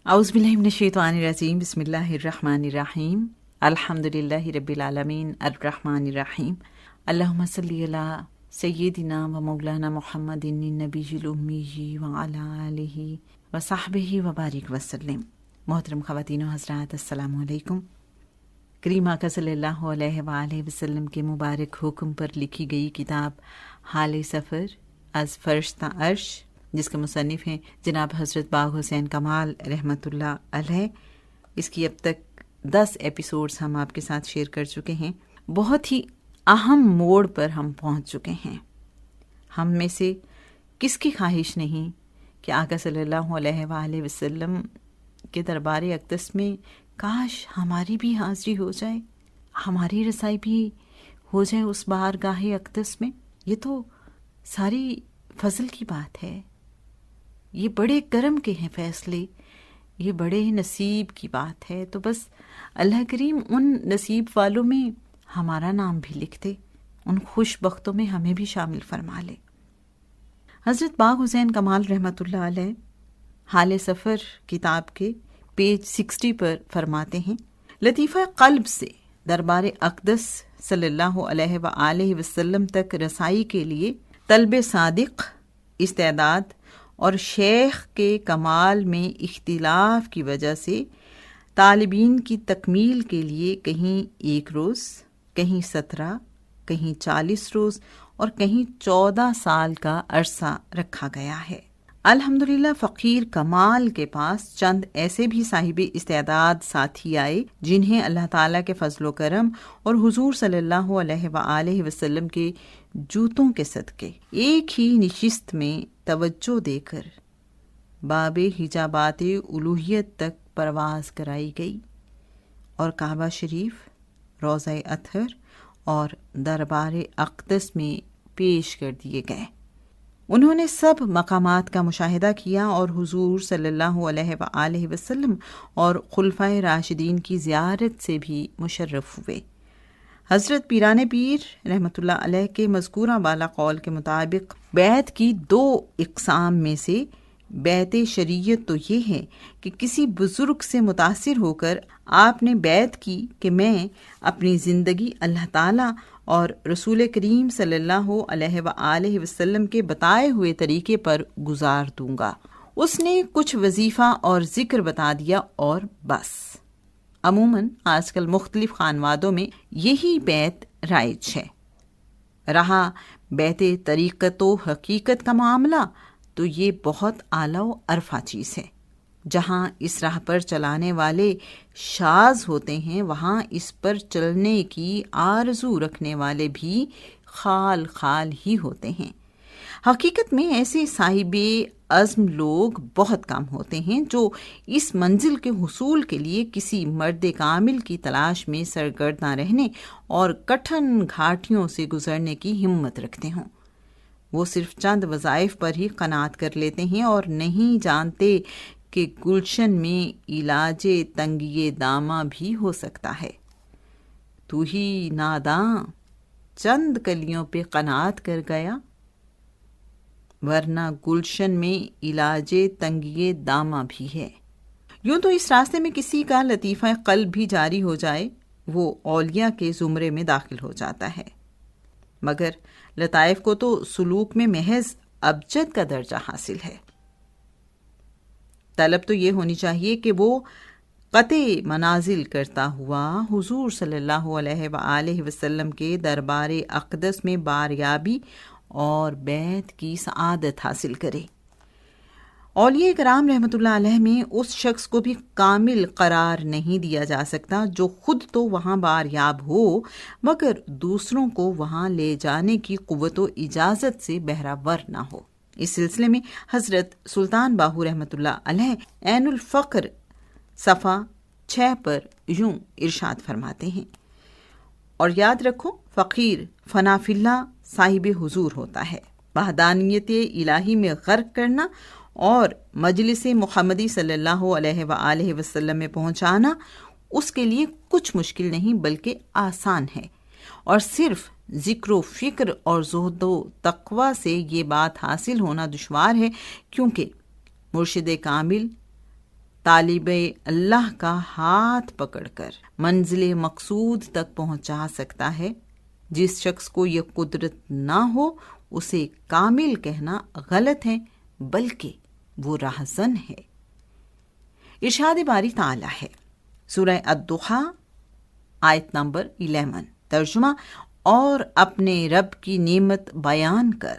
اعوذ باللہ من الشیطان الرجیم، بسم اللہ الرحمن الرحیم، الحمدللہ رب العالمین الرحمن الرحیم، اللہم صلی علی سیدنا و مولانا محمد النبی الامی وعلی آلہ وصحبہ وبارک وسلم۔ محترم خواتین و حضرات، السلام علیکم۔ کریم آقا صلی اللہ علیہ وآلہ وسلم کے مبارک حکم پر لکھی گئی کتاب حال سفر از فرش تا عرش، جس کے مصنف ہیں جناب حضرت باغ حسین کمال رحمۃ اللہ علیہ، اس کی اب تک 10 ایپیسوڈز ہم آپ کے ساتھ شیئر کر چکے ہیں۔ بہت ہی اہم موڑ پر ہم پہنچ چکے ہیں۔ ہم میں سے کس کی خواہش نہیں کہ آقا صلی اللہ علیہ وآلہ وسلم کے دربار اقدس میں کاش ہماری بھی حاضری ہو جائے، ہماری رسائی بھی ہو جائے اس بارگاہ اقدس میں۔ یہ تو ساری فضل کی بات ہے، یہ بڑے کرم کے ہیں فیصلے، یہ بڑے نصیب کی بات ہے۔ تو بس اللہ کریم ان نصیب والوں میں ہمارا نام بھی لکھ دے، ان خوش بختوں میں ہمیں بھی شامل فرما لے۔ حضرت باغ حسین کمال رحمۃ اللہ علیہ حال سفر کتاب کے پیج 60 پر فرماتے ہیں، لطیفہ قلب سے دربار اقدس صلی اللہ علیہ وآلہ وسلم تک رسائی کے لیے طلب صادق، استعداد اور شیخ کے کمال میں اختلاف کی وجہ سے طالبین کی تکمیل کے لیے کہیں 1 روز، کہیں 17، کہیں 40 روز اور کہیں 14 سال کا عرصہ رکھا گیا ہے۔ الحمدللہ فقیر کمال کے پاس چند ایسے بھی صاحب استعداد ساتھی آئے جنہیں اللہ تعالیٰ کے فضل و کرم اور حضور صلی اللہ علیہ وآلہ وسلم کے جوتوں کے صدقے ایک ہی نشست میں توجہ دے کر باب حجابات الوہیت تک پرواز کرائی گئی اور کعبہ شریف، روضہ اطہر اور دربار اقدس میں پیش کر دیے گئے۔ انہوں نے سب مقامات کا مشاہدہ کیا اور حضور صلی اللہ علیہ وآلہ وسلم اور خلفائے راشدین کی زیارت سے بھی مشرف ہوئے۔ حضرت پیران پیر رحمۃ اللہ علیہ کے مذکورہ بالا قول کے مطابق بیعت کی 2 اقسام میں سے بیعت شریعت تو یہ ہے کہ کسی بزرگ سے متاثر ہو کر آپ نے بیعت کی کہ میں اپنی زندگی اللہ تعالیٰ اور رسول کریم صلی اللہ علیہ وآلہ وسلم کے بتائے ہوئے طریقے پر گزار دوں گا۔ اس نے کچھ وظیفہ اور ذکر بتا دیا اور بس۔ عموماً آج کل مختلف خانوادوں میں یہی بیعت رائج ہے۔ رہا بیعت طریقت و حقیقت کا معاملہ تو یہ بہت اعلیٰ و عرفہ چیز ہے۔ جہاں اس راہ پر چلانے والے شاذ ہوتے ہیں، وہاں اس پر چلنے کی آرزو رکھنے والے بھی خال خال ہی ہوتے ہیں۔ حقیقت میں ایسے صاحب عزم لوگ بہت کم ہوتے ہیں جو اس منزل کے حصول کے لیے کسی مرد کامل کی تلاش میں سرگرداں رہنے اور کٹھن گھاٹیوں سے گزرنے کی ہمت رکھتے ہوں۔ وہ صرف چند وظائف پر ہی قناعت کر لیتے ہیں اور نہیں جانتے کہ گلشن میں علاج تنگی داماں بھی ہو سکتا ہے۔ تو ہی ناداں چند کلیوں پہ قناعت کر گیا، ورنہ گلشن میں علاج تنگی داماں بھی ہے۔ یوں تو اس راستے میں کسی کا لطیفہ قلب بھی جاری ہو جائے وہ اولیاء کے زمرے میں داخل ہو جاتا ہے، مگر لطائف کو تو سلوک میں محض ابجد کا درجہ حاصل ہے۔ طلب تو یہ ہونی چاہیے کہ وہ قطع منازل کرتا ہوا حضور صلی اللہ علیہ وآلہ وسلم کے دربار اقدس میں باریابی اور بیعت کی سعادت حاصل کرے۔ اولیاء کرام رحمۃ اللہ علیہ میں اس شخص کو بھی کامل قرار نہیں دیا جا سکتا جو خود تو وہاں باریاب ہو مگر دوسروں کو وہاں لے جانے کی قوت و اجازت سے بہرہ ور نہ ہو۔ اس سلسلے میں حضرت سلطان باہو رحمۃ اللہ علیہ عین الفقر صفحہ 6 پر یوں ارشاد فرماتے ہیں، اور یاد رکھو فقیر فنا فی اللہ صاحب حضور ہوتا ہے۔ وحدانیت الہی میں غرق کرنا اور مجلس محمدی صلی اللہ علیہ وآلہ وسلم میں پہنچانا اس کے لیے کچھ مشکل نہیں بلکہ آسان ہے، اور صرف ذکر و فکر اور زہد و تقوی سے یہ بات حاصل ہونا دشوار ہے، کیونکہ مرشد کامل طالب اللہ کا ہاتھ پکڑ کر منزل مقصود تک پہنچا سکتا ہے۔ جس شخص کو یہ قدرت نہ ہو اسے کامل کہنا غلط ہے، بلکہ وہ راہزن ہے۔ ارشاد باری تعالی ہے، سورہ الضحیٰ آیت نمبر 11، ترجمہ، اور اپنے رب کی نعمت بیان کر۔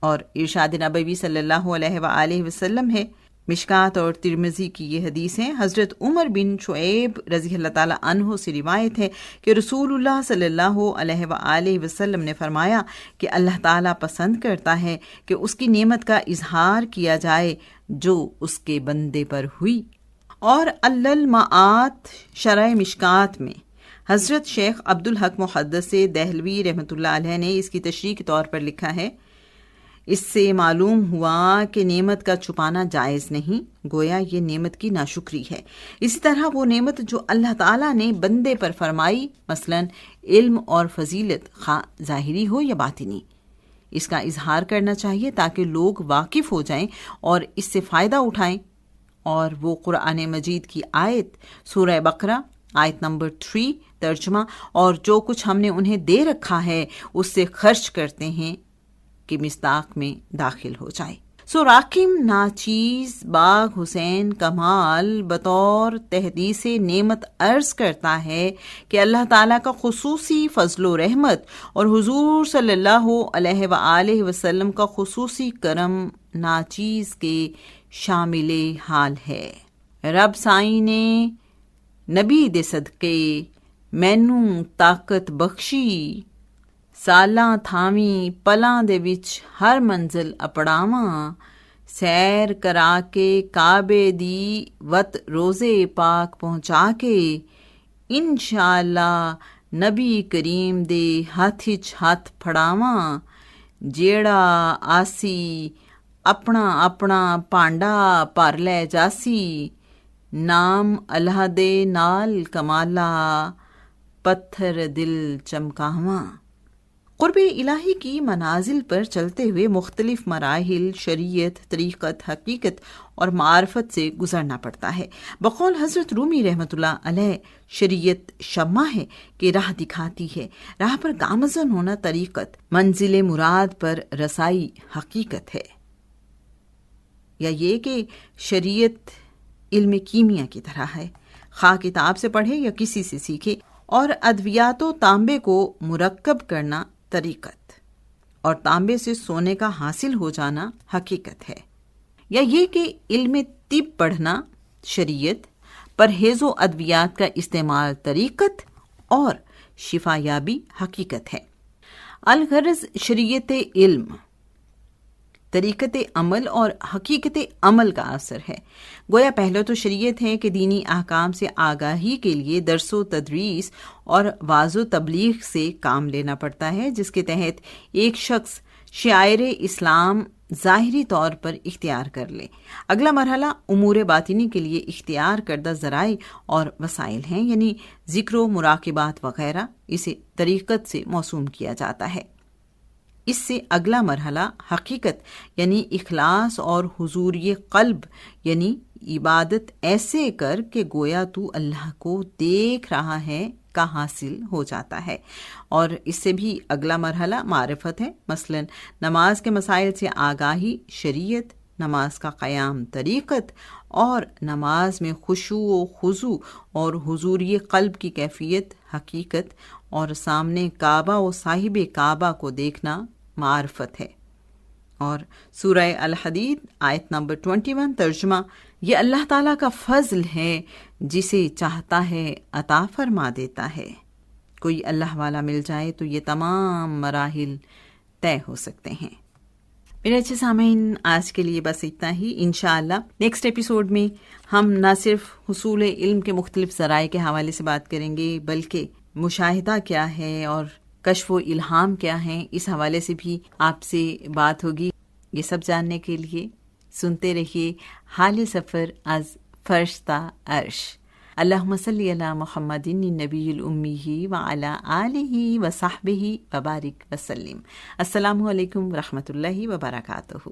اور ارشاد نبوی صلی اللہ علیہ وآلہ وسلم ہے، مشکات اور ترمذی کی یہ حدیث ہے، حضرت عمر بن شعیب رضی اللہ تعالیٰ عنہ سے روایت ہے کہ رسول اللہ صلی اللہ علیہ وآلہ وسلم نے فرمایا کہ اللہ تعالیٰ پسند کرتا ہے کہ اس کی نعمت کا اظہار کیا جائے جو اس کے بندے پر ہوئی۔ اور المعات شرح مشکات میں حضرت شیخ عبدالحق محدث دہلوی رحمۃ اللہ علیہ نے اس کی تشریح کے طور پر لکھا ہے، اس سے معلوم ہوا کہ نعمت کا چھپانا جائز نہیں، گویا یہ نعمت کی ناشکری ہے۔ اسی طرح وہ نعمت جو اللہ تعالیٰ نے بندے پر فرمائی، مثلا علم اور فضیلت، خواہ ظاہری ہو یا باطنی، اس کا اظہار کرنا چاہیے تاکہ لوگ واقف ہو جائیں اور اس سے فائدہ اٹھائیں۔ اور وہ قرآن مجید کی آیت سورہ بقرہ آیت نمبر 3، ترجمہ، اور جو کچھ ہم نے انہیں دے رکھا ہے اس سے خرچ کرتے ہیں کہ مصداق میں داخل ہو جائے۔ سو راکم ناچیز باغ حسین کمال بطور تحدیث نعمت عرض کرتا ہے کہ اللہ تعالیٰ کا خصوصی فضل و رحمت اور حضور صلی اللہ علیہ وآلہ وسلم کا خصوصی کرم ناچیز کے شامل حال ہے۔ رب سائیں نے نبی دے صدقے مینوں طاقت بخشی، سالاں تھاویں پلاں دے وچ ہر منزل اپڑاواں، سیر کرا کے کعبے دی وت روزے پاک پہنچا کے، انشاءاللہ نبی کریم دے ہاتھ وچ ہاتھ پھڑاواں، جیڑا آسی اپنا اپنا پانڈا پر لے جاسی، نام اللہ دے نال کمالا، پتھر دل چمکاواں۔ قرب الہی کی منازل پر چلتے ہوئے مختلف مراحل شریعت، طریقت، حقیقت اور معرفت سے گزرنا پڑتا ہے۔ بقول حضرت رومی رحمۃ اللہ علیہ، شریعت شمع ہے کہ راہ دکھاتی ہے، راہ پر گامزن ہونا طریقت، منزل مراد پر رسائی حقیقت ہے۔ یا یہ کہ شریعت علم کیمیا کی طرح ہے، خواہ کتاب سے پڑھے یا کسی سے سیکھے، اور ادویات و تانبے کو مرکب کرنا طریقت، اور تانبے سے سونے کا حاصل ہو جانا حقیقت ہے۔ یا یہ کہ علم طب پڑھنا شریعت، پرہیز و ادویات کا استعمال طریقت، اور شفا یابی حقیقت ہے۔ الغرض شریعت علم، طریقت عمل اور حقیقت عمل کا اثر ہے۔ گویا پہلے تو شریعت ہے کہ دینی احکام سے آگاہی کے لیے درس و تدریس اور واعظ و تبلیغ سے کام لینا پڑتا ہے، جس کے تحت ایک شخص شعائر اسلام ظاہری طور پر اختیار کر لے۔ اگلا مرحلہ امور باطنی کے لیے اختیار کردہ ذرائع اور وسائل ہیں، یعنی ذکر و مراقبات وغیرہ، اسے طریقت سے موسوم کیا جاتا ہے۔ اس سے اگلا مرحلہ حقیقت یعنی اخلاص اور حضوری قلب، یعنی عبادت ایسے کر کہ گویا تو اللہ کو دیکھ رہا ہے کا حاصل ہو جاتا ہے۔ اور اس سے بھی اگلا مرحلہ معرفت ہے، مثلا نماز کے مسائل سے آگاہی شریعت، نماز کا قیام طریقت، اور نماز میں خشوع و خضوع اور حضوری قلب کی کیفیت حقیقت، اور سامنے کعبہ و صاحب کعبہ کو دیکھنا معرفت ہے۔ اور سورہ الحدید آیت نمبر 21، ترجمہ، یہ اللہ تعالیٰ کا فضل ہے، جسے چاہتا ہے عطا فرما دیتا ہے۔ کوئی اللہ والا مل جائے تو یہ تمام مراحل طے ہو سکتے ہیں۔ میرے اچھے سامعین، آج کے لیے بس اتنا ہی۔ انشاءاللہ نیکسٹ ایپیسوڈ میں ہم نہ صرف حصول علم کے مختلف ذرائع کے حوالے سے بات کریں گے، بلکہ مشاہدہ کیا ہے اور کشف و الہام کیا ہے، اس حوالے سے بھی آپ سے بات ہوگی۔ یہ سب جاننے کے لیے سنتے رہیے حال سفر از فرشتہ عرش۔ اللہم صلی علی محمد النبی الامی وعلی آلہ وصحبہ وبارک وسلم۔ السلام علیکم ورحمۃ اللہ وبرکاتہ۔